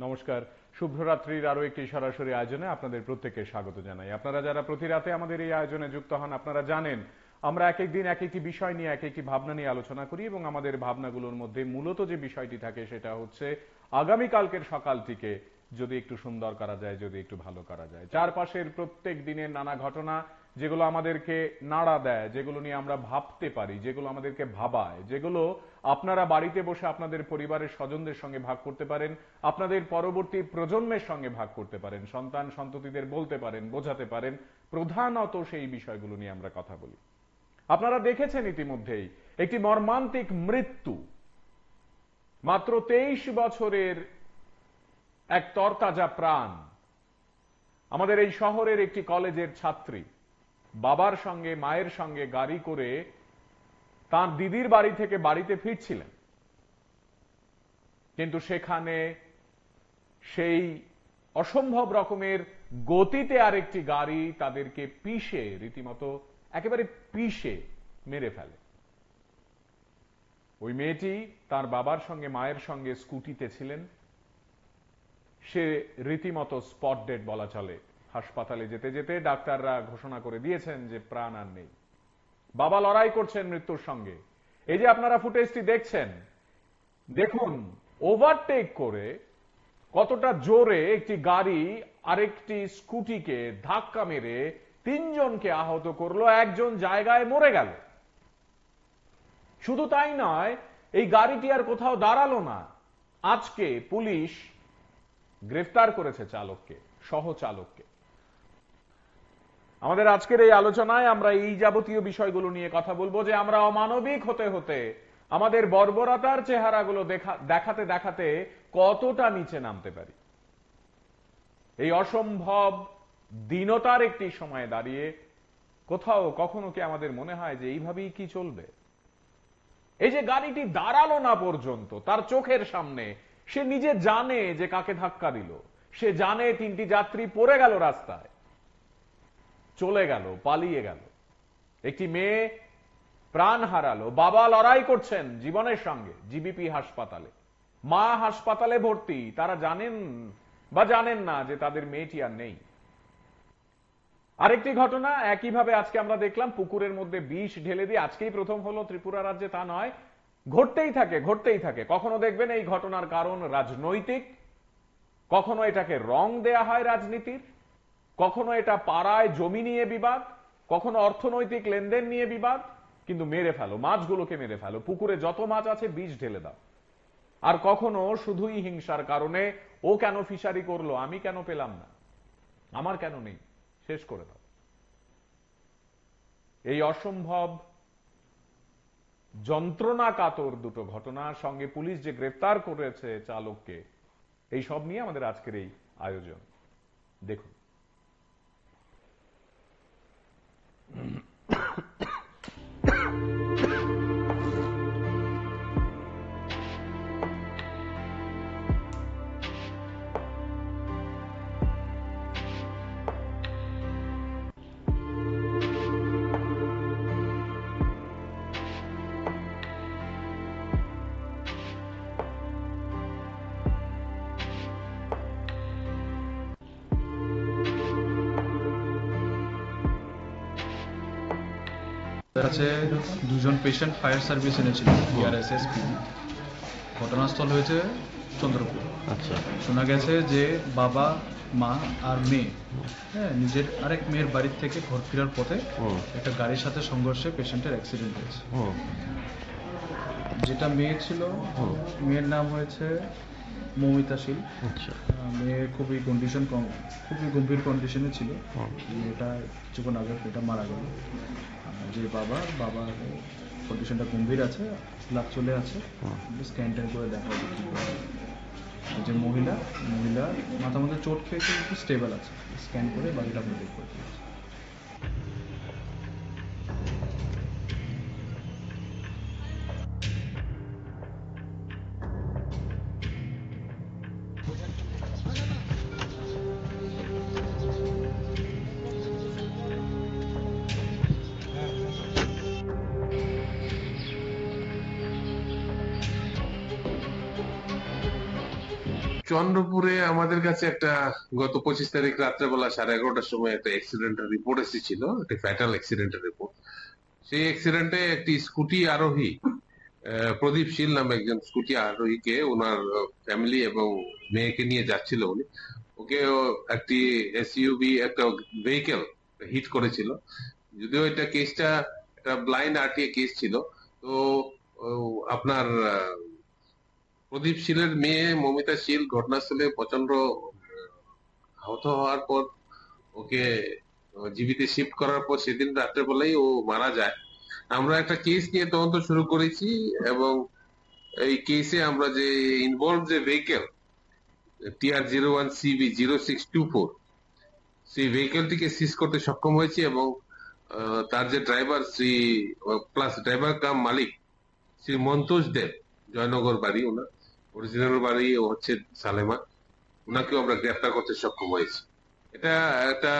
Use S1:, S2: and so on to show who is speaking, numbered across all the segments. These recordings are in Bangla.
S1: নমস্কার, শুভরাত্রির আরো একটি সরাসরি আয়োজনে আপনাদের প্রত্যেককে স্বাগত জানাই। আপনারা যারা প্রতি রাতে আমাদের এই আয়োজনে যুক্ত হন, আপনারা জানেন আমরা এক এক দিন এক একটি বিষয় নিয়ে এক একটি ভাবনা নিয়ে আলোচনা করি এবং আমাদের ভাবনাগুলোর মধ্যে মূলত যে বিষয়টি থাকে সেটা হচ্ছে আগামীকালকের সকালটিকে যদি একটু সুন্দর করা যায়, যদি একটু ভালো করা যায়। চারপাশের প্রত্যেক দিনের নানা ঘটনা যেগুলো আমাদেরকে নাড়া দেয়, যেগুলো নিয়ে আমরা ভাবতে পারি, যেগুলো আমাদেরকে ভাবায়, যেগুলো আপনারা বাড়িতে বসে আপনাদের পরিবারের স্বজনদের সঙ্গে ভাগ করতে পারেন, আপনাদের পরবর্তী প্রজন্মের সঙ্গে ভাগ করতে পারেন, সন্তান সন্ততিদের বলতে পারেন, বোঝাতে পারেন। প্রধানত সেই বিষয়গুলো নিয়ে আমরা কথা বলি। আপনারা দেখেছেন ইতিমধ্যেই একটি মর্মান্তিক মৃত্যু, মাত্র 23 বছরের এক তরতাজা প্রাণ, আমাদের এই শহরের একটি কলেজের ছাত্রী বাবার সঙ্গে মায়ের সঙ্গে গাড়ি করে তার দিদির বাড়ি থেকে বাড়িতে ফিরছিলেন, কিন্তু সেখানে সেই অসম্ভব রকমের গতিতে আরেকটি গাড়ি তাদেরকে পিষে, রীতিমতো একেবারে পিষে মেরে ফেলে। ওই মেয়েটি তার বাবার সঙ্গে মায়ের সঙ্গে স্কুটিতে ছিলেন। সে রীতিমতো স্পট ডেড বলা চলে। হাসপাতালে যেতে যেতে ডাক্তাররা ঘোষণা করে দিয়েছেন যে প্রাণ আর নেই। বাবা লড়াই করছেন মৃত্যুর সঙ্গে। এই যে আপনারা ফুটেজটি দেখছেন, দেখুন ওভারটেক করে কতটা জোরে একটি গাড়ি আরেকটি স্কুটিকে ধাক্কা মেরে তিনজনকে আহত করলো, একজন জায়গায় মরে গেল। শুধু তাই নয়, এই গাড়িটি আর কোথাও দাঁড়ালো না। আজকে পুলিশ গ্রেফতার করেছে চালককে, সহ চালককে। আমাদের আজকের এই আলোচনায় আমরা এই যাবতীয় বিষয়গুলো নিয়ে কথা বলবো, যে আমরা অমানবিক হতে হতে আমাদের বর্বরতার চেহারাগুলো দেখাতে দেখাতে কতটা নিচে নামতে পারি। এই অসম্ভব দীনতার একটি সময়ে দাঁড়িয়ে কোথাও কখনো কি আমাদের মনে হয় যে এইভাবেই কি চলবে? এই যে গাড়িটি দাঁড়ালো না পর্যন্ত, তার চোখের সামনে সে নিজে জানে যে কাকে ধাক্কা দিল, সে জানে তিনটি যাত্রী পড়ে গেল রাস্তায়, চলে গেল, পালিয়ে গেল। একটি মেয়ে প্রাণ হারালো, বাবা লড়াই করছেন জীবনের সঙ্গে জিবিপি হাসপাতালে, মা হাসপাতালে ভর্তি। তারা জানেন বা জানেন না যে তাদের মেয়েটি আর নেই। আরেকটি ঘটনা একইভাবে আজকে আমরা দেখলাম, পুকুরের মধ্যে বিষ ঢেলে দিয়ে, আজকেই প্রথম হলো ত্রিপুরা রাজ্যে তা নয়, ঘটতেই থাকে ঘটতেই থাকে। কখনো দেখবেন এই ঘটনার কারণ রাজনৈতিক, কখনো এটাকে রং দেয়া হয় রাজনীতির, কখনো এটা পাড়ায় জমি নিয়ে বিবাদ, কখনো অর্থনৈতিক লেনদেন নিয়ে বিবাদ। কিন্তু মেরে ফেলো, মাছগুলোকে মেরে ফেলো, পুকুরে যত মাছ আছে বিষ ঢেলে দাও। আর কখনো শুধুই হিংসার কারণে, ও কেন ফিশারি করলো, আমি কেন পেলাম না, আমার কেন নেই, শেষ করে দাও। এই অসম্ভব যন্ত্রণা কাতর দুটো ঘটনার সঙ্গে পুলিশ যে গ্রেফতার করেছে চালককে, এই সব নিয়ে আমাদের আজকের এই আয়োজন। দেখুন।
S2: কাছে দুজন পেশেন্ট ফায়ার সার্ভিস এনেছিল বিআরএসএসপি। ঘটনাস্থল হয়েছে চন্দ্রপুর।
S3: আচ্ছা,
S2: শোনা গেছে যে বাবা, মা আর মেয়ে, হ্যাঁ, নিজের আরেক মেয়ের বাড়ির থেকে ঘর ফেরার পথে একটা গাড়ির সাথে সংঘর্ষে পেশেন্টের অ্যাক্সিডেন্ট হয়েছে। যেটা মেয়ে ছিল, মেয়ের নাম হয়েছে মৌমিতা শীল।
S3: আচ্ছা,
S2: মেয়ে খুবই গম্ভীর কন্ডিশনে ছিল। মেয়েটা কিছুক্ষণ আগে এটা মারা গেল। যে বাবার কন্ডিশনটা গম্ভীর আছে, ব্লাড চলে আছে, স্ক্যান ট্যান করে দেখা হবে কি করে। যে মহিলা মাথার মধ্যে চোট খেয়েছে, একটু স্টেবল আছে, স্ক্যান করে বাকিটা আপনি বের করে দিয়েছে।
S3: চন্দ্রপুরে আমাদের কাছে একটা গত 25 তারিখ রাত্রেবেলা 11:30টার সময় একটা অ্যাক্সিডেন্টের রিপোর্ট এসেছিল, একটা ফ্যাটাল অ্যাক্সিডেন্টের রিপোর্ট। সেই অ্যাক্সিডেন্টে একটি স্কুটি আরোহী প্রদীপ শীল নামে একজন স্কুটি আরোহীকে ওনার ফ্যামিলি এবং মেয়েকে নিয়ে যাচ্ছিল উনি, ওকে একটি এসইউভি একটা ভেহিকেল হিট করেছিল। যদিও এটা কেসটা একটা ব্লাইন্ড আরটিএ কেস ছিল। তো আপনার প্রদীপ শীলের মেয়ে মমিতা শীল ঘটনাস্থলে প্রচন্ড আহত হওয়ার পর ওকে জীবিত শিফট করার পর সেদিন রাত্রেবেলায় ও মারা যায়। আমরা একটা কেস নিয়ে তদন্ত শুরু করেছি এবং এই কেসে আমরা যে ইনভলভ যে ভেহিকেল TR01CB0624 সেই ভেহিকেলটিকে সিজ করতে সক্ষম হয়েছি এবং তার যে driver Shri plus driver cum মালিক শ্রী মন্তোষ দেব, জয়নগর বাড়ি, ওনার অরিজিনাল বাড়ি হচ্ছে সালেমা, ওনাকেও আমরা গ্রেফতার করতে সক্ষম হয়েছি। এটা একটা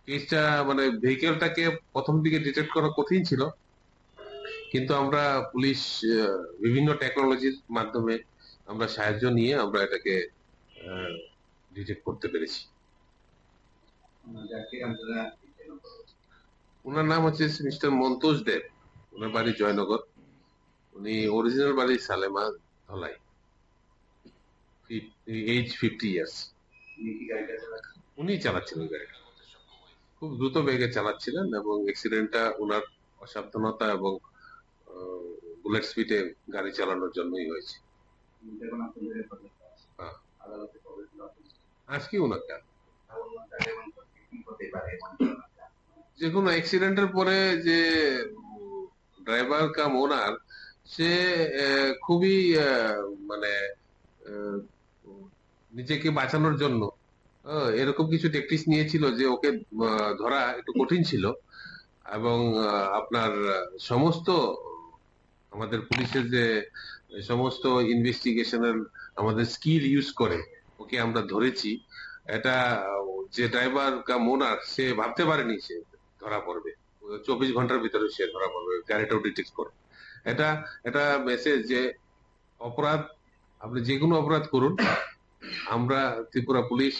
S3: কেসটা মানে ভেহিকেলটাকে প্রথম দিকে ডিটেক্ট করা কঠিন ছিল, কিন্তু আমরা পুলিশ বিভিন্ন টেকনোলজির মাধ্যমে আমরা সাহায্য নিয়ে আমরা এটাকে ডিটেক্ট করতে পেরেছি। ওনার নাম হচ্ছে মিস্টার মন্তোষ দেব, ওনার বাড়ি জয়নগর, উনি অরিজিনাল বাড়ি সালেমা ধলাই, এজ 50 ইয়ার্স। উনি চালাচ্ছিলেন গাড়িটা, খুব দ্রুত বেগে চালাচ্ছিলেন এবং অ্যাক্সিডেন্টটা ওনার অসাবধানতা এবং বুলেট স্পিডে গাড়ি চালানোর জন্যই হয়েছে। হ্যাঁ। আজকে ওনাকে যে কোনো অ্যাক্সিডেন্টের পরে যে ড্রাইভার কাম ওনার সে খুবই মানে নিজেকে বাঁচানোর জন্য এরকম কিছু ট্যাকটিক্স নিয়েছিল যে ওকে ধরা একটু কঠিন ছিল এবং আপনার সমস্ত আমাদের পুলিশের যে সমস্ত ইনভেস্টিগেশনের আমাদের স্কিল ইউজ করে ওকে আমরা ধরেছি। এটা যে ড্রাইভার কাম ওনার সে ভাবতে পারেনি সে ধরা পড়বে, 24 ঘন্টার ভিতরে সে ধরা পড়বে, গাড়িটাও ডিটেক্ট করে। এটা এটা মেসেজ যে অপরাধ আপনি যে কোনো অপরাধ করুন, আমরা ত্রিপুরা পুলিশ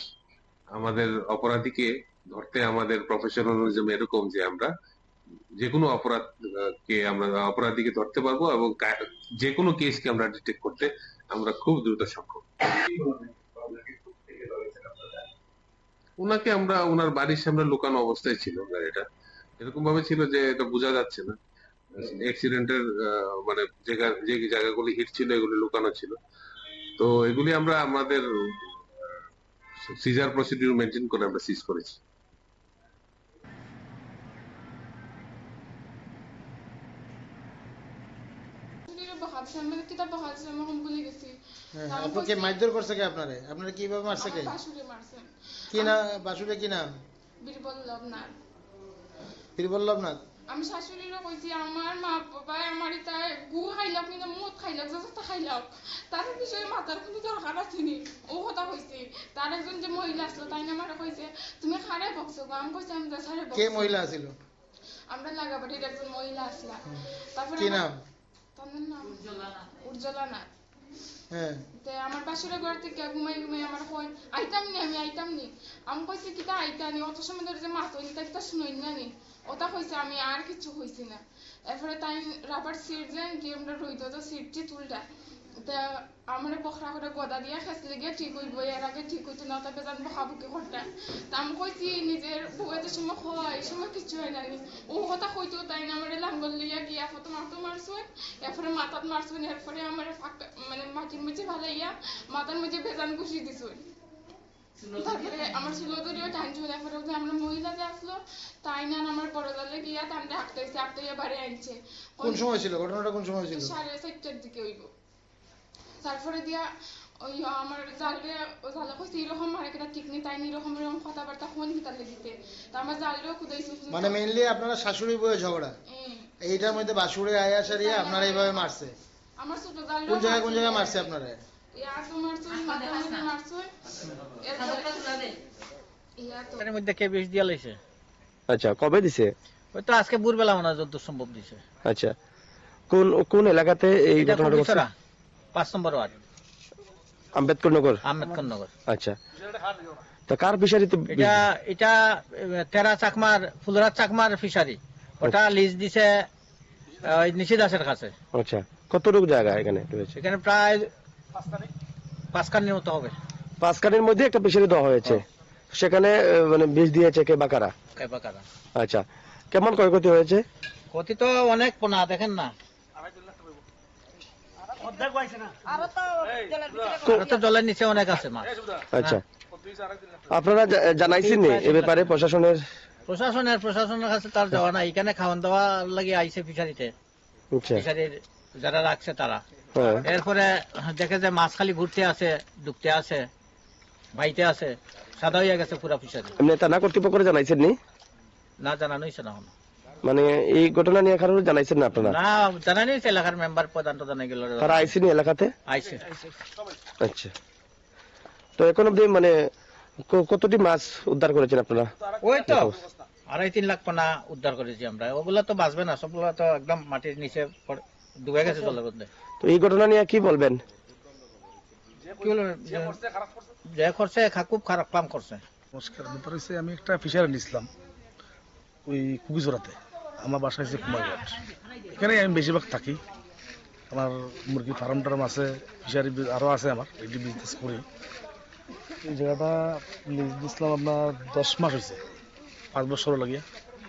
S3: আমাদের অপরাধীকে ধরতে আমাদের প্রফেশনালিজম এরকম যে আমরা যে কোনো অপরাধীকে ধরতে পারবো এবং যে কোনো কেসকে আমরা ডিটেক্ট করতে আমরা খুব দ্রুত সক্ষম। ওনাকে আমরা ওনার বাড়ির সামনে লুকানো অবস্থায় ছিল, গাড়িটা এরকম ভাবে ছিল যে এটা বোঝা যাচ্ছে না। অ্যাক্সিডেন্টের মানে যে জায়গাগুলি হিট ছিল এগুলি লুকানো ছিল। তো এগুলি আমরা আমাদের সিজার প্রসিডিউর মেনটেন করে আমরা সিজ করেছি।
S4: আপনাকে মারধর করছে কে? আপনারে আপনারা কিভাবে মারছে কে? কি না বাসুরে কি নাম? বীরবল্লভনাথ।
S5: আমি শাশুড়িরও কইছি আমার মা বাবা আমার ইতা গু খাইলাম কিন্তু মদ খাইলাম যত খাইলাম তার বিষয়ে মাথার কোনো দরকার আসেনি, ও কথা কইছি। তার একজন যে মহিলা আসলো তাই না আমার কইছে তুমি খারে বকছো, আমি কইছি আমি তো সারে বকছি।
S4: কে মহিলা ছিল?
S5: আমরা লাগাবাড়ির একজন মহিলা আসলা। তারপরে
S4: কি নাম?
S5: তার নাম উজ্জ্বলা নাথ।
S4: হ্যাঁ,
S5: আমার বাসুরের ঘর থেকে ঘুমাই ঘুমাই আমার কই আইতাম নি, আমি আইতাম নি। আমি কইছি কিতা আইতানি, অত সময় ধরে যে মাছ হইনি তা কিতা শুনই না নি, ওটা কইছে। আমি আর কিছু কইছি না। এরপরে তাই রাবার সিট যে আমরা রইতো তো সিটটি তুলটা তা আমার বখরা করে গদা দিয়ে খেসলে গিয়ে ঠিক হইব, এর আগে ঠিক হইতো না, তবে জানবো খাবুকে করতে। তা আমি কইছি নিজের বউয়ের সময় হয় এই সময় কিছু হয় না, ও কথা কইতো তাই না আমার লাঙ্গল লিয়া গিয়া কত মাতো মারছো, এরপরে মাথাত মারছো, এরপরে আমার মানে মাটির মধ্যে ভালাইয়া মাথার মধ্যে ভেজান ঘুষি দিছো। তারপরে আমার ছিল ধরিও টানছিল। এরপরে আমরা মহিলা যে আসলো তাই না আমার বড় দলে গিয়া তান্ডে হাঁকতেছে, হাঁকতে বাড়ি আনছে।
S4: কোন সময় ছিল ঘটনাটা? কোন সময় ছিল?
S5: 4:30টার দিকে হইব। তারপরে দিয়া ওই আমার জালে জালে কইছে এরকম মারে কিনা ঠিক নেই, তাই এরকম এরকম কথাবার্তা ফোন কিতার লেগিতে। তা আমার জালেও খুদাইছে।
S4: মানে মেইনলি আপনারা শাশুড়ি বউয়ের ঝগড়া, এইটার মধ্যে বাসুরে আয়া সারিয়া আপনারা এইভাবে মারছে?
S5: আমার ছোট জালে
S4: কোন জায়গায় মারছে আপনারা?
S6: এর মধ্যে কে বেশ দিয়া লাইছে?
S7: আচ্ছা, কবে দিছে?
S6: ওই তো আজকে ভোরবেলা মনে হয় যত সম্ভব দিছে।
S7: আচ্ছা, কোন কোন এলাকাতে এই ঘটনাটা ঘটছে?
S6: 5 নম্বর ওয়ার্ড।
S7: আম্বেদকর নগর।
S6: আম্বেদকর নগর।
S7: আচ্ছা, তা কার ফিশারিতে?
S6: এটা এটা তেরা চাকমার, ফুলরাজ চাকমার ফিশারি। ওটা লিজ দিছে ওই নিশি দাসের কাছে।
S7: আচ্ছা, কতটুকু জায়গা এখানে রয়েছে?
S6: এখানে প্রায় 5 কানির মতো হবে।
S7: 5 কানির মধ্যে একটা ফিশারি দেওয়া হয়েছে, সেখানে মানে বীজ দিয়েছে কে বা কারা?
S6: কেবাকারা।
S7: আচ্ছা, কেমন ক্ষয়ক্ষতি হয়েছে?
S6: ক্ষতি তো অনেক, পোনা দেখেন না, আরো তো জলের নিচে অনেক আছে মাছ।
S7: আচ্ছা, আপনারা জানাইছেন নি এ ব্যাপারে প্রশাসনের?
S6: প্রশাসনের কাছে তার যাওয়া না, এখানে খাওয়ান দাওয়া লাগে আইছে ফিশারিতে।
S7: আচ্ছা,
S6: ফিশারির যারা রাখছে তারা
S7: হ্যাঁ।
S6: এরপরে দেখে যে মাছ খালি ঘুরতে আছে, ডুবতে আছে, বাইতে আছে, সাদা হইয়া গেছে পুরা ফিশারি।
S7: এমনি থানা কর্তৃপক্ষকে জানাইছেন নি?
S6: না, জানানো হয়েছে না।
S7: মানে এই ঘটনা নিয়ে কারোর জানাইছেন না আপনারা?
S6: না, জানানো হয়েছে এলাকার মেম্বার, প্রধান তো জানাই গেল।
S7: তারা আইসেনি এলাকাতে?
S6: আইছে।
S7: আচ্ছা, তো এখন অব্দি মানে কতটি মাছ উদ্ধার করেছেন আপনারা?
S6: ওই তো 2.5-3 লাখ পোনা উদ্ধার করেছি আমরা। ওগুলা তো বাঁচবে না, সবগুলা তো একদম মাটির নিচে ডুবে গেছে জলের মধ্যে।
S7: তো এই ঘটনা নিয়ে কি বলবেন?
S6: কি বলবো, যে করছে খুব খারাপ কাম করছে।
S8: নমস্কার, ব্যাপার হচ্ছে আমি একটা ফিশারি নিয়েছিলাম ওই কুকিজোড়াতে। আমার বাসা হচ্ছে কুমারঘাট। এখানে আমি বেশিরভাগ থাকি। আমার মুরগি ফার্ম টার্ম আছে, ফিশারি আরও আছে, আমার এটি বিজনেস করি। এই জায়গাটা লিজ দিয়েছিলাম আপনার 10 মাস হয়েছে, 5 বছর লাগিয়া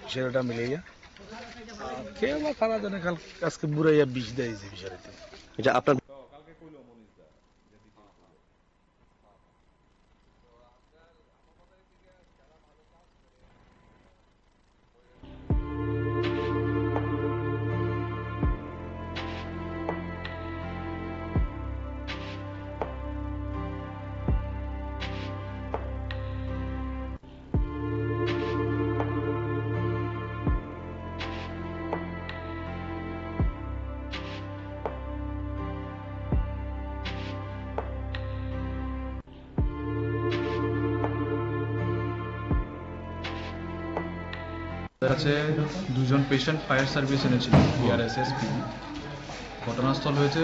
S8: ফিশারিটা মিলে গিয়া। কেউ বা খারাপ জানে, কাল আজকে বুড়াইয়া বিষ দিয়েছে ফিশারিতে।
S7: আচ্ছা, আপনার
S2: কাছে 2জন পেশেন্ট ফায়ার সার্ভিস এনেছিল, বিআরএসএসপি। ঘটনাস্থল হয়েছে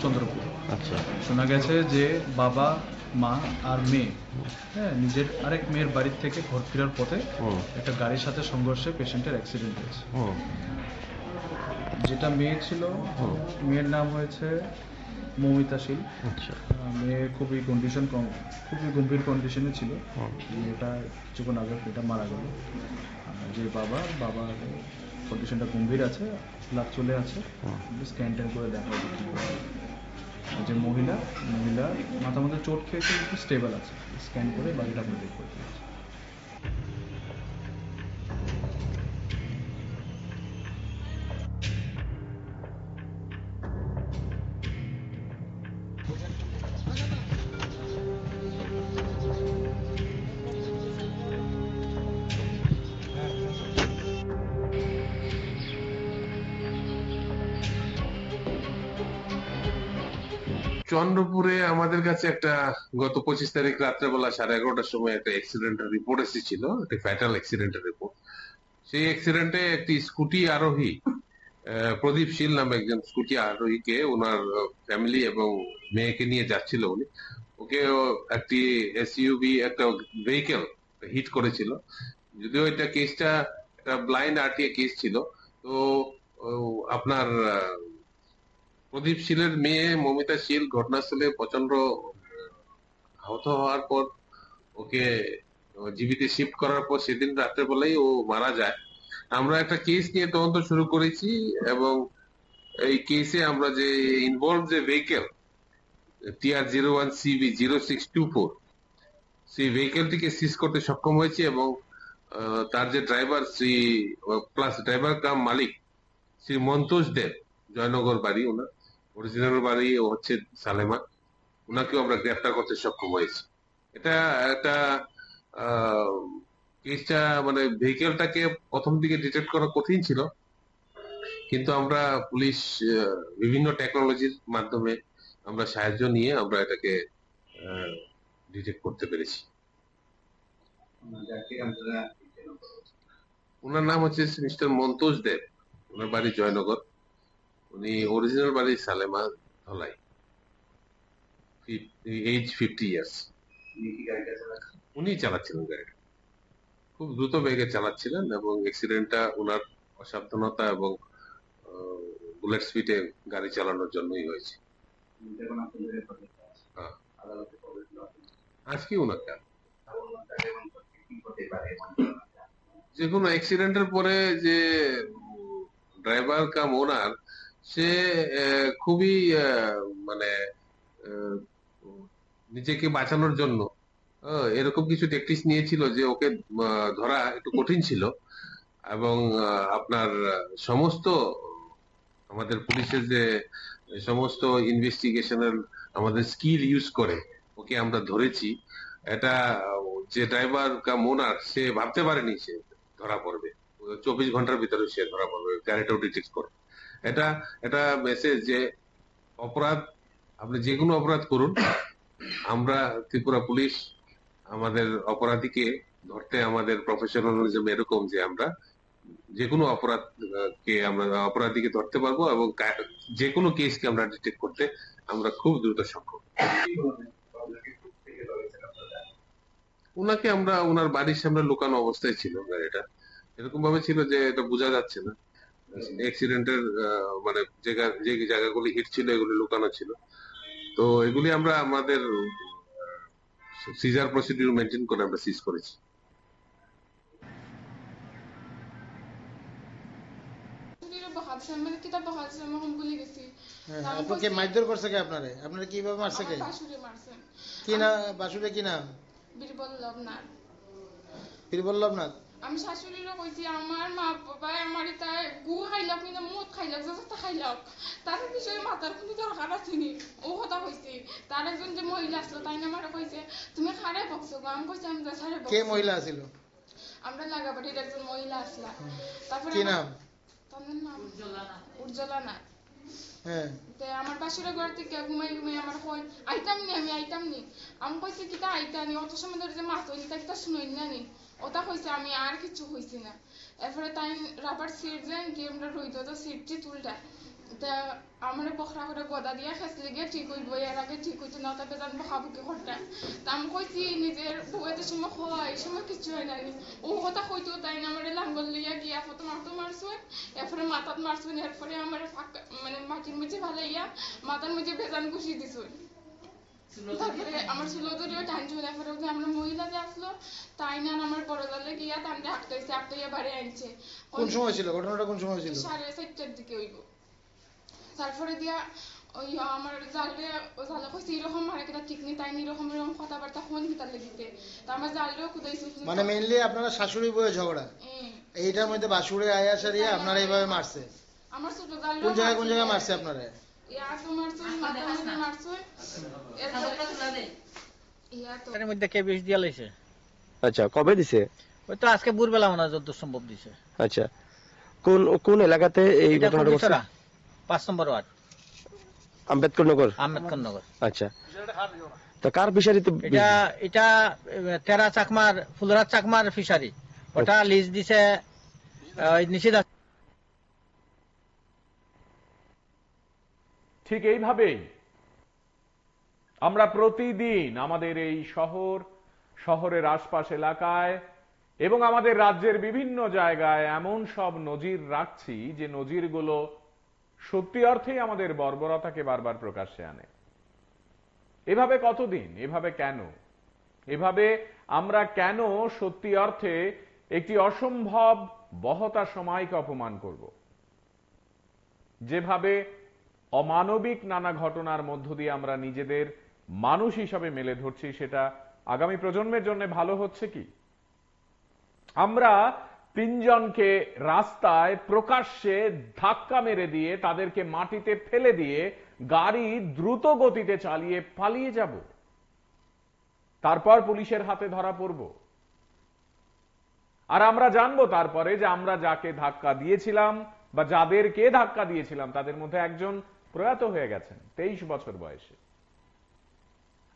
S2: চন্দ্রপুর।
S7: আচ্ছা,
S2: শোনা গেছে যে বাবা, মা আর মেয়ে, হ্যাঁ, নিজের আরেক মেয়ের বাড়ির থেকে ঘর ফেরার পথে একটা গাড়ির সাথে সংঘর্ষে পেশেন্টের অ্যাক্সিডেন্ট হয়েছে। যেটা মেয়ে ছিল, মেয়ের নাম হয়েছে মৌমিতা শীল।
S7: আচ্ছা,
S2: মেয়ে খুবই গম্ভীর কন্ডিশনে ছিল। এটা কিছুক্ষণ আগে এটা মারা গেল। যে বাবার কন্ডিশনটা গম্ভীর আছে, ব্লাড চলে আছে, স্ক্যান ট্যান করে দেখা হবে কি করে। যে মহিলা মাথার মধ্যে চোট খেয়েছে, একটু স্টেবল আছে, স্ক্যান করে বাড়িটা আমরা বের করে দিয়েছি।
S3: চন্দ্রপুরে আমাদের কাছে একটা গত 25 তারিখ রাত্রেবেলা 11:30টার সময় একটা অ্যাক্সিডেন্টের রিপোর্ট এসেছিল, একটা ফ্যাটাল অ্যাক্সিডেন্টের রিপোর্ট। সেই অ্যাক্সিডেন্টে একটি স্কুটি আরোহী, প্রদীপ শীল নামে একজন স্কুটি আরোহীকে ওনার ফ্যামিলি এবং মেয়েকে নিয়ে যাচ্ছিল উনি। ওকে একটি এসইউভি, একটা ভেহিকেল হিট করেছিল। যদিও এটা কেসটা একটা ব্লাইন্ড আরটিএ কেস ছিল। তো আপনার প্রদীপ শীলের মেয়ে মমিতা শীল ঘটনাস্থলে প্রচন্ড আহত হওয়ার পর ওকে জীবিতে শিফট করার পর সেদিন রাত্রেবেলাই ও মারা যায়। আমরা একটা কেস নিয়ে তদন্ত শুরু করেছি এবং এই কেসে আমরা যে ইনভলভ যে ভেহিকেল TR01CV0624, সেই ভেহিকেলটিকে সিজ করতে সক্ষম হয়েছি এবং তার যে ড্রাইভার ড্রাইভার কাম মালিক শ্রী মন্তোষ দেব, জয়নগর বাড়ি, ওনার অরিজিনাল বাড়ি হচ্ছে সালেমা, ওনাকেও আমরা গ্রেফতার করতে সক্ষম হয়েছি। এটা একটা কেসটা মানে ভেহিকেলটাকে প্রথম দিকে ডিটেক্ট করা কঠিন ছিল, কিন্তু আমরা পুলিশ বিভিন্ন টেকনোলজির মাধ্যমে আমরা সাহায্য নিয়ে আমরা এটাকে ডিটেক্ট করতে পেরেছি। ওনার নাম হচ্ছে মিস্টার মন্তোষ দেব, ওনার বাড়ি জয়নগর, উনি অরিজিনাল বাড়ি সালেমা ধলাই। Age 50 years. উনি চালাচ্ছিলেন গাড়িটা, খুব দ্রুত বেগে চালাচ্ছিলেন এবং অ্যাক্সিডেন্টটা ওনার অসাবধানতা এবং বুলেট স্পিডে গাড়ি চালানোর জন্যই হয়েছে। হ্যাঁ। আজকে ওনাকে যে কোনো অ্যাক্সিডেন্টের পরে যে ড্রাইভার কাম ওনার, সে খুবই মানে আহ, নিজেকে বাঁচানোর জন্য এরকম কিছু ট্যাকটিক্স নিয়েছিল যে ওকে ধরা একটু কঠিন ছিল। এবং আপনার সমস্ত আমাদের পুলিশের যে সমস্ত ইনভেস্টিগেশনের আমাদের স্কিল ইউজ করে ওকে আমরা ধরেছি। এটা যে ড্রাইভার কাম ওনার, সে ভাবতে পারেনি সে ধরা পড়বে, 24 ঘন্টার ভিতরে সে ধরা পড়বে, গাড়িটাও ডিটেক্ট করবে। এটা এটা মেসেজ যে অপরাধ, আপনি যে কোনো অপরাধ করুন, আমরা ত্রিপুরা পুলিশ আমাদের অপরাধীকে ধরতে, আমাদের প্রফেশনালিজম এরকম যে আমরা যে কোনো অপরাধীকে ধরতে পারবো এবং যে কোনো কেসকে আমরা ডিটেক্ট করতে আমরা খুব দ্রুত সক্ষম। উনাকে আমরা ওনার বাড়ির সামনে লুকানো অবস্থায় ছিল গাড়িটা, এরকম ভাবে ছিল যে এটা বোঝা যাচ্ছে না। অ্যাক্সিডেন্টের মানে যে জায়গাগুলি হিট ছিল এগুলি লুকানো ছিল। তো এগুলি আমরা আমাদের সিজার প্রসিডিউর মেনটেন করে আমরা সিজ করেছি।
S5: ভাবছিলাম মানে কিতাব ভাবছিলাম এখন ভুলে গেছি।
S4: হ্যাঁ, আপনাকে মারধর করছে কে? আপনারে আপনারা কিভাবে মারছে কে?
S5: বাসুরে মারছে।
S4: কি না বাসুরে কি নাম?
S5: বীরবল লবনাথ।
S4: বীরবল্লভনাথ।
S5: আমি শাশুড়িরও কইছি আমার মা বাবা আমার এটা গু খাইলাক কিন্তু মদ খাইলাক যথেষ্ট খাইলাক, তার বিষয়ে মাথার কোনো দরকার আসেনি। ও কথা কইছি। তার একজন যে মহিলা আসলো তাই আমার কইছে তুমি খারে বকছো গো। আমি কইছি আমি সারে বকছি।
S4: কে মহিলা ছিল?
S5: আমরা লাগাবাড়ির একজন মহিলা আসলা। তারপরে
S4: কি নাম?
S5: তার নাম উজ্জ্বলা নাথ।
S4: হ্যাঁ,
S5: আমার বাসুরের ঘর থেকে ঘুমাই ঘুমাই আমার কই আইতাম নি, আমি আইতাম নি। আমি কইছি কিতা আইতানি, অত সময় ধরে যে মাছ হইনি তা একটা শুনই না নি। ওটা কইছে আমি আর কিছু হইছি না। এরপরে তাই রাবার সিট যে গেমটা রইতো তো সিটটি তুলটা তা আমার বখরা করে গদা দিয়া খেসলে গিয়ে ঠিক হইব, এর আগে ঠিক হইতো না, তবে জানবো খাবুকে করটা। তা আমি কইছি নিজের বউয়ের সময় হয় এই সময় কিছু হয় না। ও কথা কইতো তাই না আমার লাঙ্গল লইয়া গিয়া ফটো মারছো, এরপরে মাথাত মারছো, এরপরে আমার মানে মাটির মধ্যে ভালাইয়া মাথার মধ্যে ভেজান ঘুষি দিছো। তারপরে আমার চুলো ধরেও টানছো, এরপরে আমরা মহিলা যে আসলো তাই না আমার বড় জালে গিয়া টানতে আটকাইয়া বাড়ি আনছে।
S4: কোন সময় ছিল ঘটনাটা? কোন সময় ছিল?
S5: 4:30টার দিকে হইব। তারপরে দিয়া ওই আমার জালে ও জালে কইছে এরকম মারে কিনা ঠিক নেই, তাই এরকম এরকম কথাবার্তা ফোন কিতার লাগিতে। তা আমার জালেও কুদাইছে।
S4: মানে মেইনলি আপনারা শাশুড়ি বউয়ের ঝগড়া, এইটার মধ্যে বাসুরে আয়া সারিয়া আপনারা এইভাবে মারছে।
S5: আমার ছোট জালে
S4: কোন জায়গায় মারছে আপনারা?
S6: এর মধ্যে কে বিষ দিয়া লাইছে?
S7: আচ্ছা, কবে দিছে?
S6: ওই তো আজকে ভোরবেলা মনে হয় যত সম্ভব দিছে।
S7: আচ্ছা, কোন কোন এলাকাতে এই
S6: এটা
S7: ঘটনাটা ঘটছে?
S6: 5 নম্বর ওয়ার্ড,
S7: আম্বেদকর নগর।
S6: আম্বেদকর নগর।
S7: আচ্ছা, তো কার ফিশারিতে?
S6: এটা তেরা চাকমার, ফুলরাজ চাকমার ফিশারি। ওটা লিজ দিছে নিষেধ।
S1: ঠিক এইভাবেই আমরা প্রতিদিন আমাদের এই শহরের আশপাশ এলাকায় এবং আমাদের রাজ্যের বিভিন্ন জায়গায় এমন সব নজির রাখছি যে নজিরগুলো সত্যি অর্থেই আমাদের বর্বরতাকে বারবার প্রকাশ্যে আনে। এভাবে কতদিন? এভাবে কেন? এভাবে আমরা কেন সত্যি অর্থে একটি অসম্ভব বহতা সময়কে অপমান করব? যেভাবে অমানবিক নানা ঘটনার মধ্য দিয়ে আমরা নিজেদের মানুষ হিসাবে মেলে ধরছি, সেটা আগামী প্রজন্মের জন্য ভালো হচ্ছে কি? আমরা 3 জনকে রাস্তায় প্রকাশ্যে ধাক্কা মেরে দিয়ে তাদেরকে মাটিতে ফেলে দিয়ে গাড়ি দ্রুত গতিতে চালিয়ে পালিয়ে যাব, তারপর পুলিশের হাতে ধরা পড়ব। আর আমরা জানবো তারপরে যে আমরা যাকে ধাক্কা দিয়েছিলাম বা যাদেরকে ধাক্কা দিয়েছিলাম তাদের মধ্যে একজন প্রয়াত হয়ে গেছেন 23 বছর বয়সে।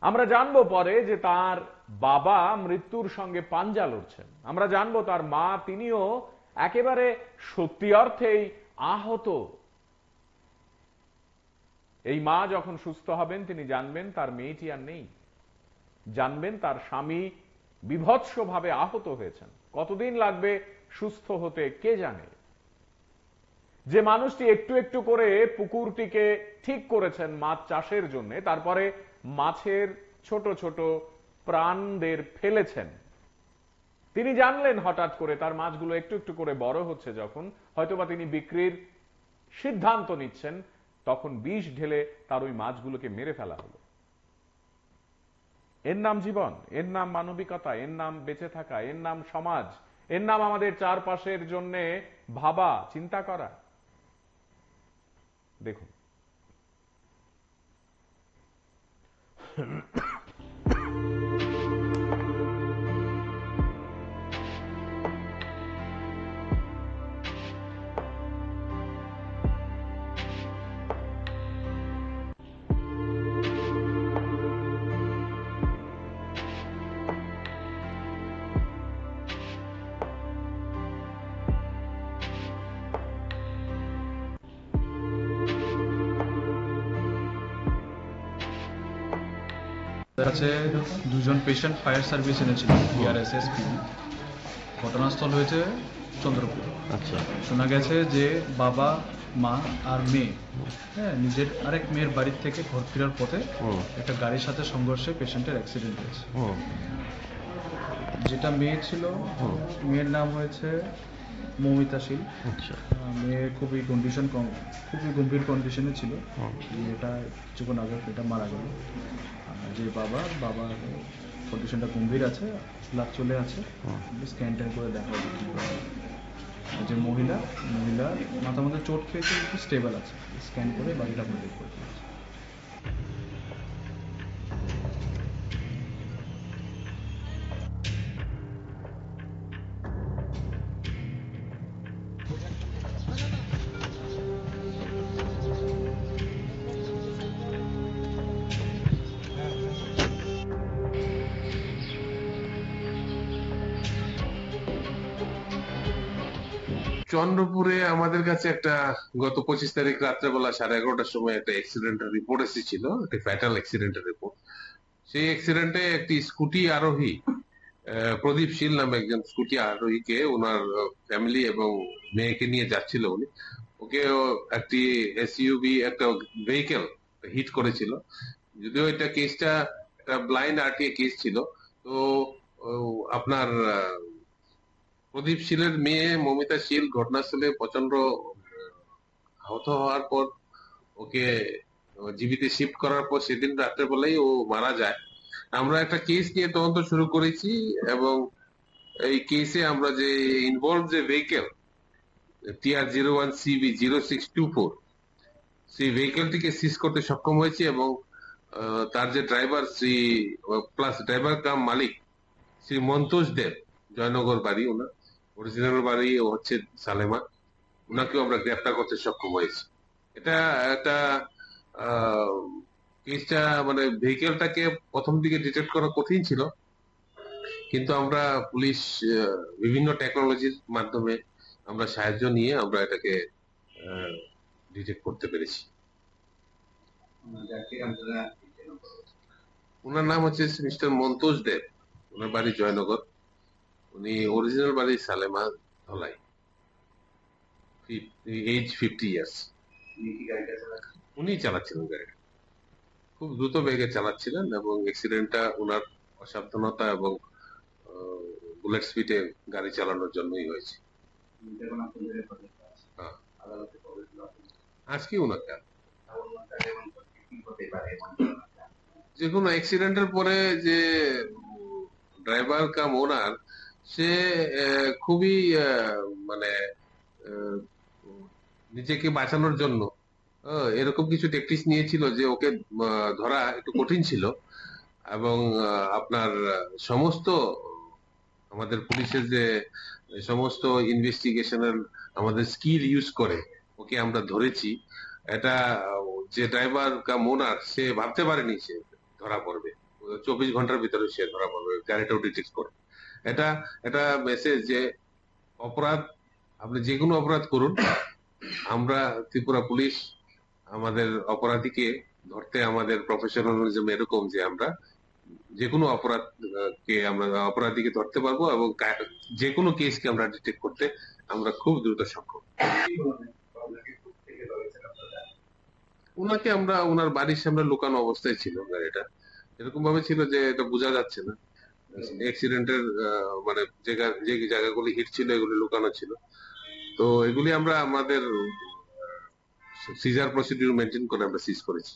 S1: আমরা জানবো পরে যে তার বাবা মৃত্যুর সঙ্গে পাঞ্জা লড়ছেন। আমরা জানবো তার মা, তিনিও একেবারে সত্যি অর্থেই আহত। এই মা যখন সুস্থ হবেন তিনি জানবেন তার মেয়েটি আর নেই, জানবেন তার স্বামী বীভৎসভাবে আহত হয়েছেন। কতদিন লাগবে সুস্থ হতে কে জানে। যে মানুষটি একটু একটু করে পুকুরটিকে ঠিক করেছেন মাছ চাষের জন্য, তারপরে মাছের ছোট ছোট প্রাণদের ফেলেছেন, তিনি জানলেন হঠাৎ করে তার মাছগুলো একটু একটু করে বড় হচ্ছে, যখন হয়তোবা তিনি বিক্রির সিদ্ধান্ত নিচ্ছেন, তখন বিষ ঢেলে তার ওই মাছগুলোকে মেরে ফেলা হলো। এর নাম জীবন, এর নাম মানবিকতা, এর নাম বেঁচে থাকা, এর নাম সমাজ, এর নাম আমাদের চারপাশের জন্য ভাবা, চিন্তা করা। দেখুন,
S2: কাছে দুজন পেশেন্ট ফায়ার সার্ভিস এনেছিল বিআরএসএস পিবি। ঘটনাস্থল হয়েছে চন্দ্রপুর।
S7: আচ্ছা,
S2: শোনা গেছে যে বাবা, মা আর মেয়ে, হ্যাঁ, নিজের আরেক মেয়ের বাড়ির থেকে ঘর ফেরার পথে একটা গাড়ির সাথে সংঘর্ষে পেশেন্টের অ্যাক্সিডেন্ট হয়েছে। যেটা মেয়ে ছিল, মেয়ের নাম হয়েছে মৌমিতা শীল।
S7: আচ্ছা,
S2: মেয়ে খুবই গম্ভীর কন্ডিশনে ছিল। এটা কিছুক্ষণ আগে এটা মারা গেল। যে বাবার কন্ডিশনটা গম্ভীর আছে, ব্লাড চলে আছে, স্ক্যান ট্যান করে দেখা হবে কি হবে। যে মহিলা মাথার মধ্যে চোট খেয়েছে, একটু স্টেবল আছে, স্ক্যান করে বাড়িটা আমরা বের করে দিয়েছি।
S3: চন্দ্রপুরে আমাদের কাছে একটা গত 25 তারিখ রাত্রেবেলা 11:30টার সময় একটা অ্যাক্সিডেন্টের রিপোর্ট এসেছিল, একটা ফ্যাটাল অ্যাক্সিডেন্টের রিপোর্ট। সেই অ্যাক্সিডেন্টে একটি স্কুটি আরোহী, প্রদীপ শীল নামে একজন স্কুটি আরোহীকে ওনার ফ্যামিলি এবং মেয়েকে নিয়ে যাচ্ছিল উনি, ওকে একটি এসইউভি একটা ভেহিকেল হিট করেছিল। যদিও এটা কেসটা একটা ব্লাইন্ড আরটিএ কেস ছিল। তো আপনার প্রদীপ শীলের মেয়ে মৌমিতা শীল ঘটনাস্থলে প্রচন্ড আহত হওয়ার পর ওকে জীবিতে শিফট করার পর সেদিন রাত্রেবেলায় ও মারা যায়। আমরা একটা কেস নিয়ে তদন্ত শুরু করেছি এবং এই কেসে আমরা যে ইনভলভ যে ভেহিকেল TR01CB0624 সেই ভেহিকেলটিকে সিজ করতে সক্ষম হয়েছি এবং তার যে ড্রাইভার ড্রাইভার কাম মালিক শ্রী মন্তোষ দেব, জয়নগর বাড়ি, ওনার অরিজিনাল বাড়ি হচ্ছে সালেমা, ওনাকেও আমরা গ্রেপ্তার করতে সক্ষম হয়েছি। এটা একটা কেসটা মানে ভেহিকেলটাকে প্রথম দিকে ডিটেক্ট করা কঠিন ছিল, কিন্তু আমরা পুলিশ বিভিন্ন টেকনোলজির মাধ্যমে আমরা সাহায্য নিয়ে আমরা এটাকে ডিটেক্ট করতে পেরেছি। ওনার নাম হচ্ছে মিস্টার মন্তোষ দেব, ওনার বাড়ি জয়নগর, উনি অরিজিনাল বাড়ি সালেমা ধলাই, এজ 50 ইয়ার্স। উনি চালাচ্ছিলেন গাড়িটা, খুব দ্রুত বেগে চালাচ্ছিলেন এবং অ্যাক্সিডেন্টটা ওনার অসাবধানতা এবং বুলেট স্পিডে গাড়ি চালানোর জন্যই হয়েছে। আজকে ওনাকে যে কোনো অ্যাক্সিডেন্টের পরে যে ড্রাইভার কাম ওনার সে খুবই মানে নিজেকে বাঁচানোর জন্য এরকম কিছু ট্যাকটিক্স নিয়েছিল যে ওকে ধরা একটু কঠিন ছিল এবং আপনার সমস্ত আমাদের পুলিশের যে সমস্ত ইনভেস্টিগেশনের আমাদের স্কিল ইউজ করে ওকে আমরা ধরেছি। এটা যে ড্রাইভার কাম ওনার সে ভাবতে পারেনি সে ধরা পড়বে, 24 ঘন্টার ভিতরে সে ধরা পড়বে, গাড়িটাও ডিটেক্ট করবে। এটা মেসেজ যে অপরাধ, আপনি যে কোনো অপরাধ করুন, আমরা ত্রিপুরা পুলিশ আমাদের অপরাধীকে ধরতে আমাদের প্রফেশনালিজম এরকম যে আমরা যে কোনো অপরাধীকে ধরতে পারবো এবং যে কোনো কেসকে আমরা ডিটেক্ট করতে আমরা খুব দ্রুত সক্ষম। ওনাকে আমরা ওনার বাড়ির সামনে লুকানো অবস্থায় ছিল গাড়িটা, এরকম ভাবে ছিল যে এটা বোঝা যাচ্ছে না। অ্যাক্সিডেন্টের মানে যে জায়গাগুলি হিট ছিল এগুলি লুকানো ছিল। তো এগুলি আমরা আমাদের সিজার প্রসিডিউর মেনটেন করে আমরা সিজ করেছি।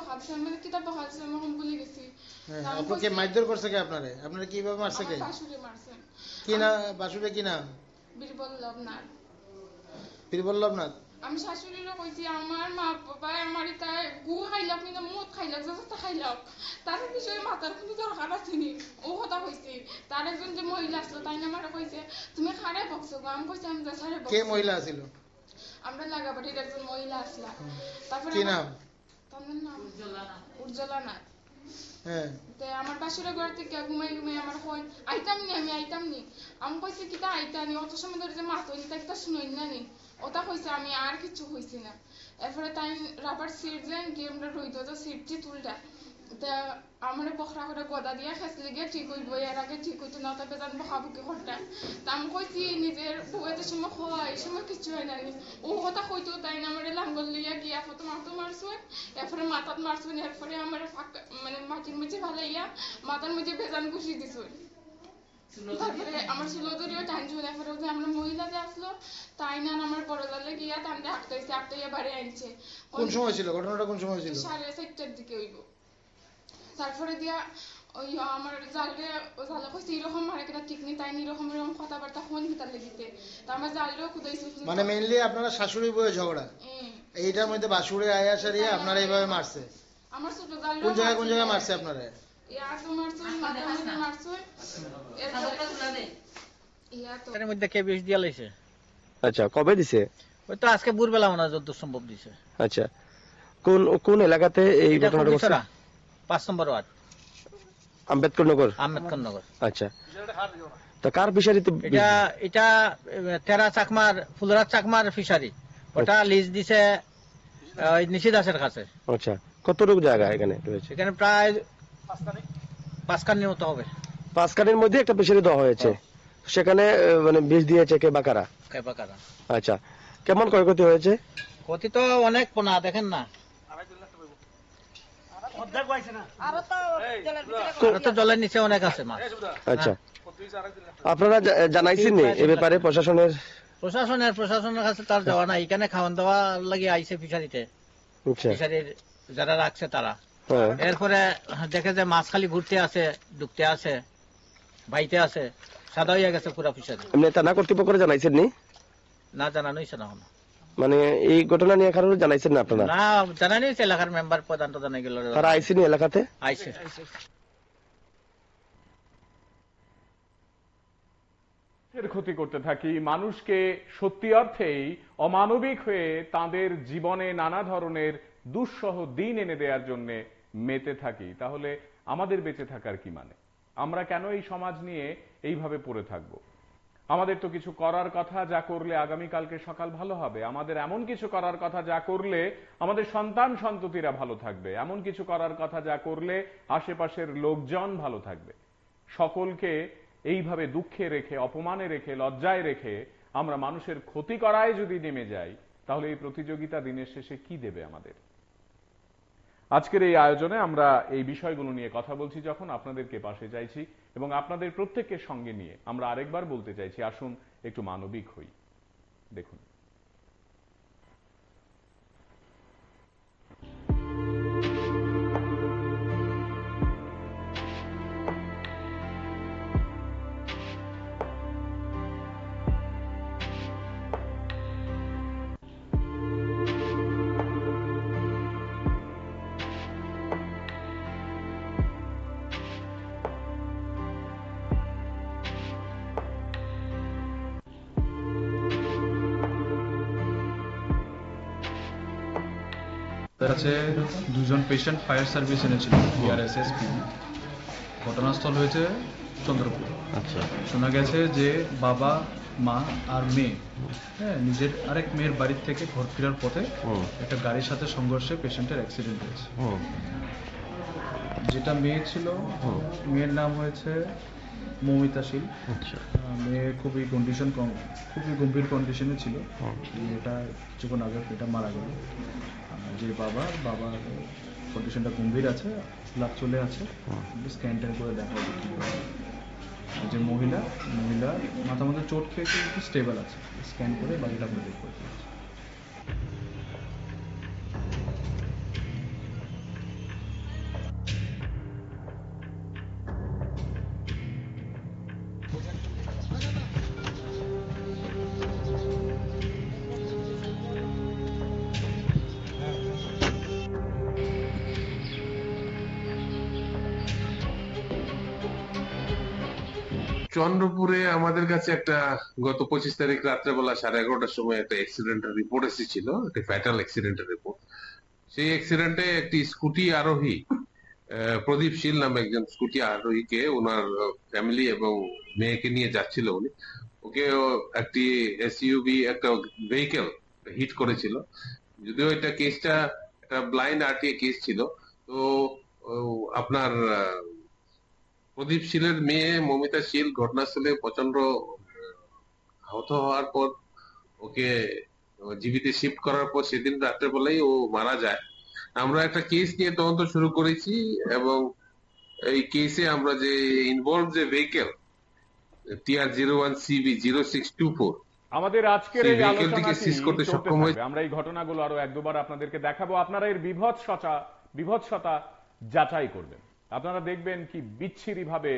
S5: ভাবছিলাম মানে কিতা ভাবছিলাম এখন ভুলে গেছি।
S4: হ্যাঁ,
S5: তা আমি
S4: আপনাকে
S5: কইছি,
S4: মারধর করছে কে আপনারে? আপনারে কিভাবে মারছে কে?
S5: আমার শাশুড়ি মারছে।
S4: কি না বাসুরে কি নাম?
S5: বীরবল লবনাথ।
S4: বীরবল্লভনাথ।
S5: আমি শাশুড়িরও কইছি আমার মা বাবা আমার এটা গু খাইলাক কিনা মদ খাইলাক যতটা খাইলাক তার বিষয়ে মাথার কোনো দরকার আসেনি। ও কথা কইছি। তার একজন যে মহিলা আসলো তাই না আমার কইছে তুমি খারে বকছো গো। আমি কইছি আমি সারে বকছি।
S4: কে মহিলা ছিল?
S5: আমরা লাগাবাড়ির একজন মহিলা আসলা। তারপরে
S4: কি নাম?
S5: তার নাম উজ্জ্বলা নাথ।
S4: হ্যাঁ,
S5: তে আমার বাসুরের ঘর থেকে ঘুমাই ঘুমাই আমার কই আইতাম নি আমি আইতাম নি। আমি কইছি কিতা আইতানি অত সময় ধরে যে মাছ হইনি তা একটা শুনই না নি। ওটা কইছে আমি আর কিছু হইছি না। এরপরে তাই রাবার সিট যেন কি আমরা রইতো তো সিটটি তুলটা তা আমার বখরা করে গদা দিয়ে খেসলে গিয়ে ঠিক হইব, এর আগে ঠিক হইতো না, তবে জানবো খাবুকি করতাম। তা আমি কইছি নিজের বউয়ের সময় হয় এই সময় কিছু হয় না। ও কথা কইতো তাই না আমার লাঙ্গল লইয়া গিয়া প্রথম মাথা মারছুন, এরপরে মাথাত মারছুন, এরপরে আমার মানে মাটির মধ্যে ভালাইয়া মাথার মধ্যে ভেজান ঘুষি দিছুন। তারপরে আমার চুলো ধরিও টানছুন। এরপরে যে আমরা মহিলা যে আসলো তাই না আমার বড় জালে গিয়া তামতে আটকাইয়া বাড়ি আনছে।
S4: কোন সময় ছিল ঘটনাটা? কোন সময় ছিল?
S5: 4:30টার দিকে হইব। তারপরে দিয়া ওই আমার জালে জালে কইছে এরকম মারে কিনা ঠিক নেই, তাই এরকম এরকম কথাবার্তা ফোন ভিতর লেগিতে তা আমার জালেও খুদাইছে।
S4: মানে মেইনলি আপনারা শাশুড়ি বউয়ের ঝগড়া, এইটার মধ্যে বাসুরে আয়া সারিয়া আপনারা এইভাবে মারছে।
S5: আমার ছোট জালে
S4: কোন জায়গায় মারছে আপনারা?
S5: ইয়া তো মারছুন, মাথার মধ্যে মারছুন। ইয়া তো
S6: এর মধ্যে কে বিষ দিয়া লাইছে?
S7: আচ্ছা, কবে দিছে?
S6: ওই তো আজকে ভোরবেলা মনে হয় যত সম্ভব দিছে।
S7: আচ্ছা, কোন কোন এলাকাতে এই
S6: এটা
S7: ঘটনাটা ঘটছে?
S6: কুকিছড়া, 5 নম্বর ওয়ার্ড,
S7: আম্বেদকর নগর।
S6: আম্বেদকর নগর।
S7: আচ্ছা, তা কার ফিশারিতে?
S6: এটা তেরা চাকমার ফুলরাজ চাকমার ফিশারি। ওটা লিজ দিছে ওই নিশি দাসের কাছে।
S7: আচ্ছা, কতটুকু জায়গা এখানে রয়েছে?
S6: এখানে প্রায় 5 কানির মতো হবে।
S7: 5 কানির মধ্যে একটা ফিশারি দেওয়া হয়েছে, সেখানে মানে বীজ দিয়েছে কে বা কারা?
S6: কেবাকারা।
S7: আচ্ছা, কেমন ক্ষয়ক্ষতি হয়েছে?
S6: ক্ষতি তো অনেক, পোনা দেখেন না, আরো তো জলের নিচে অনেক আছে মাছ।
S7: আচ্ছা, আপনারা জানাইছেন নি এ ব্যাপারে প্রশাসনের
S6: কাছে তার যাওয়া নাই। এখানে খাওয়ান দাওয়া লাগি আইছে ফিশারিতে,
S7: আচ্ছা,
S6: ফিশারির যারা রাখছে তারা।
S7: হ্যাঁ,
S6: এরপরে দেখে যে মাছ খালি ঘুরতে আছে, ঢুকতে আছে, বাইতে আছে, সাদা হইয়া গেছে পুরা ফিশারি।
S7: আপনি থানা কর্তৃপক্ষকে জানাইছেন নি?
S6: না, জানানো হয়েছে না।
S7: মানে এই ঘটনা নিয়ে কারোর জানাইছেন না আপনারা?
S6: না, জানানো হয়েছে এলাকার মেম্বার প্রধান তো জানাই গেল।
S7: তারা আইসিনি এলাকাতে?
S6: আইছে।
S1: ক্ষতি করতে থাকি, মানুষকে সত্যি অর্থেই অমানবিক হয়ে তাদের জীবনে নানা ধরনের দুঃসহ দিন এনে দেওয়ার জন্য মেতে থাকি, তাহলে আমাদের বেঁচে থাকার কি মানে? আমরা কেন এই সমাজ নিয়ে এইভাবে পড়ে থাকব? আমাদের তো কিছু করার কথা, যা করলে আগামীকালকে সকাল ভালো হবে। আমাদের এমন কিছু করার কথা যা করলে আমাদের সন্তান সন্ততিরা ভালো থাকবে, এমন কিছু করার কথা যা করলে আশেপাশের লোকজন ভালো থাকবে। সকলকে এইভাবে দুঃখে রেখে, অপমানে রেখে, লজ্জায় রেখে আমরা মানুষের ক্ষতি করায় যদি নেমে যাই, তাহলে এই প্রতিযোগিতা দিনের শেষে কি দেবে আমাদের? আজকের এই আয়োজনে আমরা এই বিষয়গুলো নিয়ে কথা বলছি যখন, আপনাদেরকে পাশে চাইছি এবং আপনাদের প্রত্যেককে সঙ্গে নিয়ে আমরা আরেকবার বলতে চাইছি, আসুন একটু মানবিক হই। দেখুন,
S2: তার কাছে 2জন পেশেন্ট ফায়ার সার্ভিস এনেছিল, বিআরএসএস। ঘটনাস্থল হয়েছে চন্দ্রপুর।
S7: আচ্ছা
S2: শোনা গেছে যে বাবা, মা আর মেয়ে, হ্যাঁ, নিজের আরেক মেয়ের বাড়ির থেকে ঘর ফেরার পথে
S7: হুম
S2: একটা গাড়ির সাথে সংঘর্ষে পেশেন্টের অ্যাক্সিডেন্ট হয়েছে।
S7: হুম
S2: যেটা মেয়ে ছিল,
S7: হুম।
S2: মেয়ের নাম হয়েছে মৌমিতা শীল।
S7: আচ্ছা
S2: মেয়ে খুবই গম্ভীর কন্ডিশনে ছিল।
S7: হুম
S2: এটা কিছুক্ষণ আগে এটা মারা গেল। যে বাবার কন্ডিশনটা গম্ভীর আছে, ব্লাড চলে আছে,
S7: হুম।
S2: স্ক্যান ট্যান করে দেখা হবে কি হয়। আর যে মহিলা মাথার মধ্যে চোট খেয়েছে, একটু স্টেবল আছে, স্ক্যান করে বাকিটা আমরা দেখবো।
S3: চন্দ্রপুরে আমাদের কাছে একটা গত 25 তারিখ রাত্রেবেলা 11:30টার সময় একটা অ্যাক্সিডেন্টের রিপোর্ট এসেছিল, একটা ফ্যাটাল অ্যাক্সিডেন্টের রিপোর্ট। সেই অ্যাক্সিডেন্টে একটি স্কুটি আরোহী, প্রদীপ শীল নামে একজন স্কুটি আরোহীকে ওনার ফ্যামিলি এবং মেয়েকে নিয়ে যাচ্ছিল উনি। ওকে একটি এসইউভি, একটা ভেহিকেল হিট করেছিল। যদিও এটা কেসটা একটা ব্লাইন্ড আরটিএ কেস ছিল। তো আপনার প্রদীপ শীলের মেয়ে মমিতা শীল ঘটনাস্থলে প্রচন্ড আহত হওয়ার পর ওকে জীবিত শিফট করার পর সেদিন রাত্রেবেলায় ও মারা যায়। আমরা একটা কেস নিয়ে তদন্ত শুরু করেছি এবং এই কেসে আমরা যে ইনভলভ যে ভেহিকেল TR01CB0624,
S1: আমাদের আজকের
S3: সেই
S1: এই
S3: ভেহিকেলটিকে
S1: আলোচনাটি
S3: সিজ করতে
S1: চলতে
S3: সক্ষম
S1: থাকবে।
S3: হয়েছে।
S1: আমরা এই ঘটনাগুলো আরো এক দুবার আপনাদেরকে দেখাবো, আপনারা এর বিভৎসতা যাচাই করবেন। আপনারা দেখবেন কি বিচ্ছিরি ভাবে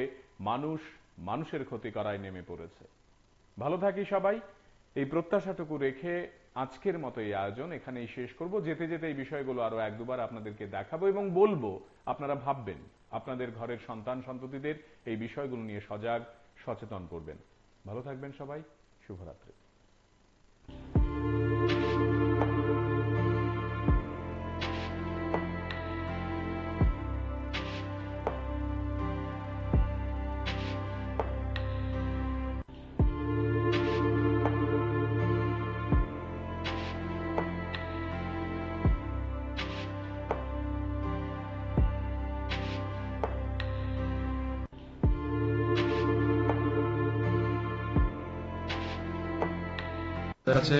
S1: মানুষের ক্ষতি করায় নেমে পড়েছে। ভালো থাকি সবাই, এই প্রত্যাশাটুকু রেখে আজকের মতো এই আয়োজন এখানেই শেষ করব। যেতে যেতে এই বিষয়গুলো আরো এক দুবার আপনাদেরকে দেখাবো এবং বলবো, আপনারা ভাববেন, আপনাদের ঘরের সন্তান সন্ততিদের এই বিষয়গুলো নিয়ে সচেতন করবেন। ভালো থাকবেন সবাই, শুভরাত্রি।
S2: তার কাছে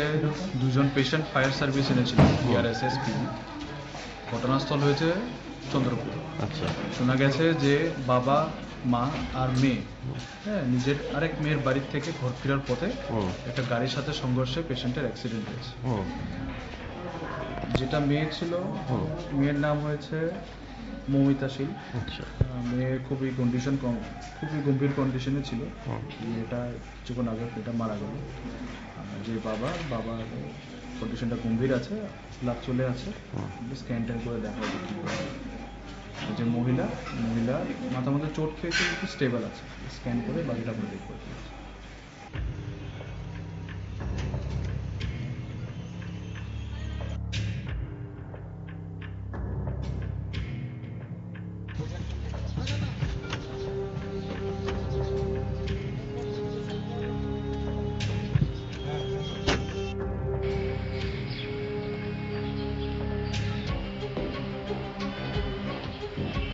S2: দুজন পেশেন্ট ফায়ার সার্ভিস এনেছিল, বিআরএসএসপি। ঘটনাস্থল হয়েছে চন্দ্রপুর।
S7: আচ্ছা
S2: শোনা গেছে যে বাবা, মা আর মেয়ে, হ্যাঁ, নিজের আরেক মেয়ের বাড়ির থেকে ঘর ফেরার পথে
S7: হুম
S2: একটা গাড়ির সাথে সংঘর্ষে পেশেন্টের অ্যাক্সিডেন্ট হয়েছে।
S7: হুম
S2: যেটা মেয়ে ছিল,
S7: হুম।
S2: মেয়ের নাম হয়েছে মৌমিতা শীল।
S7: আচ্ছা
S2: মেয়ে খুবই গম্ভীর কন্ডিশনে ছিল।
S7: হুম
S2: এটা কিছুক্ষণ আগে এটা মারা গেল। যে বাবার কন্ডিশনটা গম্ভীর আছে, ব্লাড চলে আছে,
S7: হুম।
S2: স্ক্যান ট্যান করে দেখা হবে কি হয়। আর যে মহিলা মাথার মধ্যে চোট খেয়েছে, একটু স্টেবল আছে, স্ক্যান করে বাকিটা আমরা দেখবো।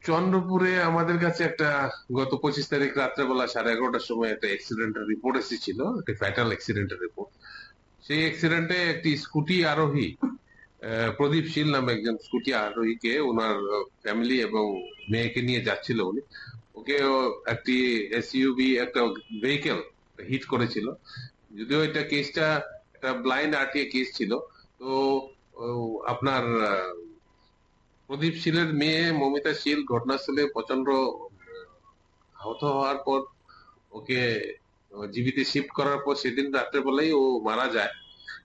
S3: চন্দ্রপুরে আমাদের কাছে একটা গত 25 তারিখ রাত্রেবেলা 11:30টার সময় একটা অ্যাক্সিডেন্টের রিপোর্ট এসেছিল, একটা ফ্যাটাল অ্যাক্সিডেন্টের রিপোর্ট। সেই অ্যাক্সিডেন্টে একটি স্কুটি আরোহী, প্রদীপ শীল নামে একজন স্কুটি আরোহীকে ওনার ফ্যামিলি এবং মেয়েকে নিয়ে যাচ্ছিল উনি। ওকে একটি এসইউভি, একটা ভেহিকেল হিট করেছিল। যদিও এটা কেসটা একটা ব্লাইন্ড আরটিএ কেস ছিল। তো আপনার প্রদীপ শীলের মেয়ে মমিতা শীল ঘটনাস্থলে প্রচন্ড আহত হওয়ার পর ওকে জীবিত শিফট করার পর সেদিন রাত্রেবেলায় ও মারা যায়।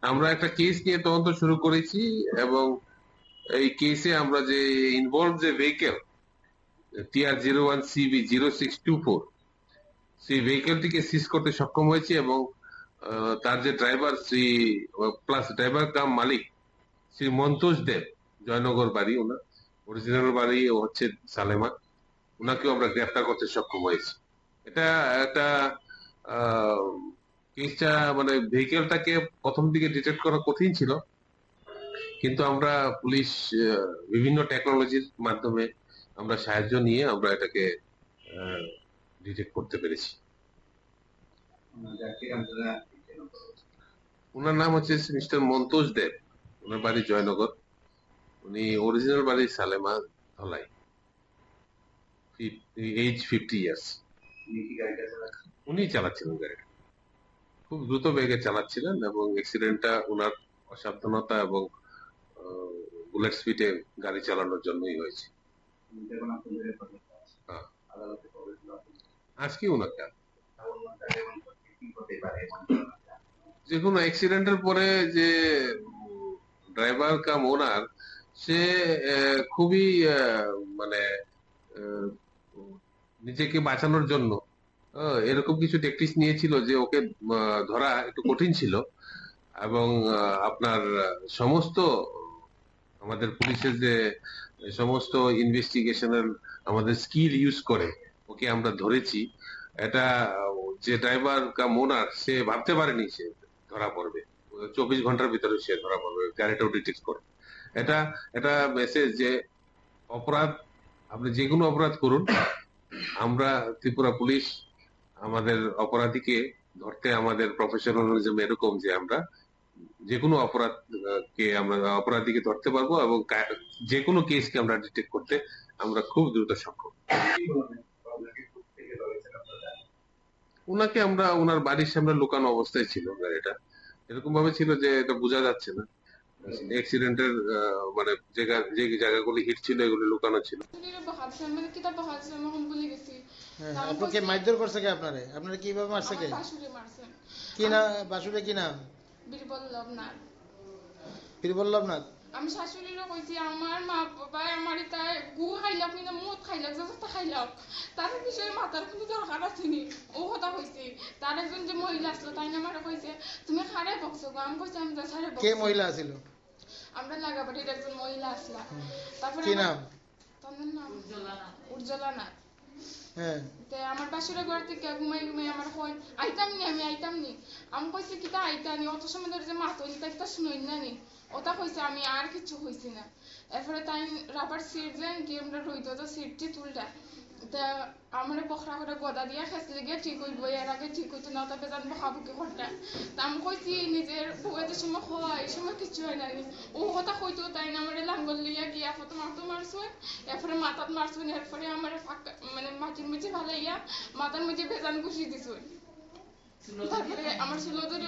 S3: আমরা একটা কেস নিয়ে তদন্ত শুরু করেছি এবং এই কেসে আমরা যে ইনভলভ যে ভেহিকেল TR01CB0624, সেই ভেহিকেলটিকে সিজ করতে সক্ষম হয়েছি এবং তার যে ড্রাইভার ড্রাইভার কাম মালিক শ্রী মন্তোষ দেব, জয়নগর বাড়ি, ওনার অরিজিনাল বাড়ি হচ্ছে সালেমা, ওনাকেও আমরা গ্রেফতার করতে সক্ষম হয়েছি। এটা একটা কেসটা মানে ভেহিকেলটাকে প্রথম দিকে ডিটেক্ট করা কঠিন ছিল, কিন্তু আমরা পুলিশ বিভিন্ন টেকনোলজির মাধ্যমে আমরা সাহায্য নিয়ে আমরা এটাকে ডিটেক্ট করতে পেরেছি। ওনার নাম হচ্ছে মিস্টার মন্তোজ দেব, ওনার বাড়ি জয়নগর, উনি অরিজিনাল বাড়ি সালেমা ধলাই, এজ 50 ইয়ার্স। উনি চালাচ্ছিলেন গাড়িটা, খুব দ্রুত বেগে চালাচ্ছিলেন এবং অ্যাক্সিডেন্টটা ওনার অসাবধানতা এবং বুলেট স্পিডে গাড়ি চালানোর জন্যই হয়েছে। হ্যাঁ। আজকে ওনাকে যে কোনো অ্যাক্সিডেন্টের পরে যে ড্রাইভার কাম ওনার সে খুবই মানে আহ, নিজেকে বাঁচানোর জন্য এরকম কিছু ট্যাকটিক্স নিয়েছিল যে ওকে ধরা একটু কঠিন ছিল, এবং আপনার সমস্ত আমাদের পুলিশের যে সমস্ত ইনভেস্টিগেশনের আমাদের স্কিল ইউজ করে ওকে আমরা ধরেছি। এটা যে ড্রাইভার কাম ওনার সে ভাবতে পারেনি সে ধরা পড়বে, 24 ঘন্টার ভিতরে সে ধরা পড়বে, গাড়িটাও ডিটেক্ট করে। এটা এটা মেসেজ যে অপরাধ, আপনি যে কোনো অপরাধ করুন, আমরা ত্রিপুরা পুলিশ আমাদের অপরাধীকে ধরতে আমাদের প্রফেশনালিজম এরকম যে আমরা যে কোনো অপরাধীকে ধরতে পারবো এবং যে কোনো কেসকে আমরা ডিটেক্ট করতে আমরা খুব দ্রুত সক্ষম। ওনাকে আমরা ওনার বাড়ির সামনে লুকানো অবস্থায় ছিল গাড়িটা, এরকম ভাবে ছিল যে এটা বোঝা যাচ্ছে না। অ্যাক্সিডেন্টের মানে যে জায়গাগুলো হিট ছিল এগুলো লুকানো ছিল।
S4: আপনাকে মারধর করছে কে? আপনারে কিভাবে মারছে কে? কি নাম বাসুরে? কি নাম? বীরবল্লভনাথ।
S5: আমি শাশুড়িরও কইছি আমার মা বাবা আমার এটা গু খাইলাক না মদ খাইলাক যত খাইলাক তার বিষয়ে মাথার কোনো দরকার আসেনি, ও কথা কইছি। তার একজন যে মহিলা আসলো তাই আমার কইছে তুমি খারে বকছো গো, আমি কইছি আমি তো সারে বকছি।
S4: কে মহিলা ছিল?
S5: আমরা লাগাবাড়ির একজন মহিলা আসলা। তারপরে
S4: কি নাম?
S5: তার নাম উজ্জ্বলা নাথ।
S4: হ্যাঁ,
S5: আমার বাসুরের ঘর থেকে ঘুমাই ঘুমাই আমার হয় আইতাম নি, আমি আইতাম নি। আমি কইছি কিতা আইতানি, অত সময় ধরে যে মাতো নিতা একটা শুনই না নি, ওটা কইছে আমি আর কিছু হইছি না। এরপরে তাই রাবার সিট যে কি আমরা রইত তো সিটটি তুলটা তা আমার বখরা করে গদা দিয়া খেসলে গিয়ে ঠিক হইব, এর আগে ঠিক হইতো না, তবে জানবো খাবুকি ঘরটা। তা আমি কইছি নিজের বুকের সময় হয় এই সময় কিছু হয় না, ও কথা কইতো তাই না আমার লাঙ্গল লিয়া গিয়া ফটো মাতো মারছো, এরপরে মাথাত মারছো, এরপরে আমার ফাঁকা মানে মাটির মধ্যে ভালাইয়া মাথার মধ্যে ভেজান ঘুষি দিছো। তারপরে আমার ছিল ধরে